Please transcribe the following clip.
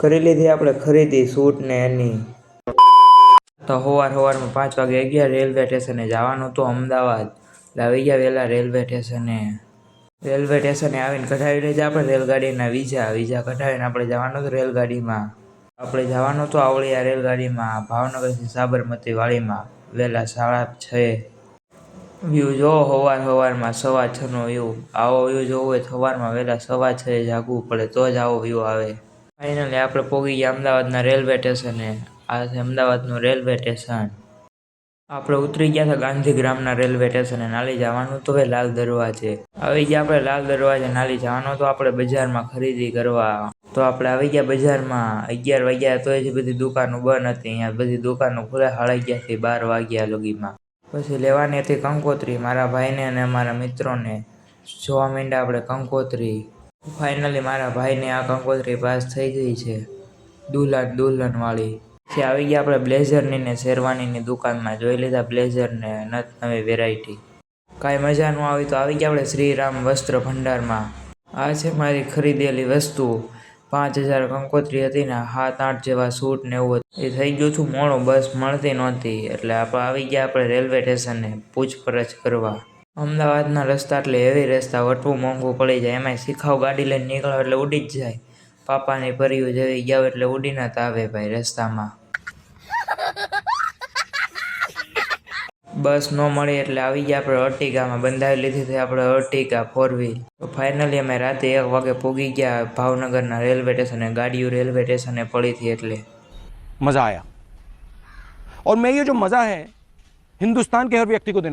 કરી લીધી આપણે ખરીદી સૂટ ને એની। તો સવારમાં 5 વાગે ગયા રેલવે સ્ટેશને જવાનું તો અમદાવાદ। એટલે આવી ગયા વહેલા રેલવે સ્ટેશને। રેલવે સ્ટેશને આવીને કઢાવી લીધા આપણે રેલગાડીના વિઝા કઢાવીને આપણે જવાનું હતું રેલગાડીમાં। આપણે જવાનું તો આવળિયા રેલગાડીમાં ભાવનગરથી સાબરમતી વાળીમાં વહેલા 6:30। વ્યૂ જોવો સવારમાં 6:30નો વ્યૂ। આવો વ્યૂ જોવો હોય સવારમાં વહેલા 6:15 જાગવું પડે તો જ આવો વ્યૂ આવે। ફાઇનલી આપણે પહોંચી ગયા અમદાવાદના રેલવે સ્ટેશને। આ છે અમદાવાદનું રેલવે સ્ટેશન। આપણે ઉતરી ગયા હતા ગાંધીગ્રામના રેલવે સ્ટેશને। નાલી જવાનું તો લાલ દરવાજે। આવી ગયા આપણે લાલ દરવાજે નાલી જવાનું તો આપણે બજારમાં ખરીદી કરવા। તો આપણે આવી ગયા બજારમાં 11 વાગ્યા તો જ બધી દુકાનો બંધ હતી। અહીંયા બધી દુકાનો ખુલે 11:30થી 12 વાગ્યા લગીમાં। પછી લેવાની હતી કંકોત્રી મારા ભાઈને અને અમારા મિત્રોને। જોવા માંડ્યા આપણે કંકોત્રી। ફાઇનલી મારા ભાઈને આ કંકોત્રી પાસ થઈ ગઈ છે દુલ્હન વાળી। પછી આવી ગયા આપણે બ્લેઝરની ને શેરવાનીની દુકાનમાં। જોઈ લીધા બ્લેઝર ને નવી વેરાયટી। કાંઈ મજા ન આવી તો આવી ગયા આપણે શ્રીરામ વસ્ત્ર ભંડારમાં। આ છે મારી ખરીદેલી વસ્તુ। 5000 કંકોત્રી હતી ને 7-8 જેવા સૂટ ને એવું હતું। એ થઈ ગયું હતું મોડું, બસ મળતી નહોતી એટલે આપણે આવી ગયા આપણે રેલવે સ્ટેશને પૂછપરછ કરવા। અમદાવાદના રસ્તા એટલે હેવી રસ્તા, વટવું મોંઘું પડી જાય। એમાંય શીખાવ ગાડી લઈને નીકળો એટલે ઉડી જ જાય। પાપાની પરિયું જેવી ગયા એટલે ઉડીને જ આવે ભાઈ રસ્તામાં। બસ ન મળી એટલે આવી ગયા આપણે અર્ટિગામાં। બંધાવી લીધી હતી આપણે અર્ટિગા 4 વ્હીલ। તો ફાઇનલી અમે રાતે 1 વાગે પહોંચી ગયા ભાવનગરના રેલવે સ્ટેશને। ગાડીઓ રેલવે સ્ટેશને પડી હતી એટલે मजा आया। और मैं ये जो मजा है हिंदुस्तान के हर व्यक्ति को देना